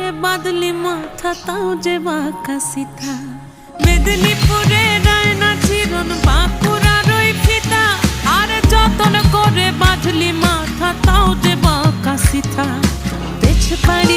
করে বাঁধলি মাথা তাও যে বাঁকা সিথা। মেদিনীপুরে রায়না চিরন বাঁকুড়ার ওই ফিতা, আর যতন করে বাঁধলি মাথা তাও যে বাঁকা সিথা। পেছ পাড়ি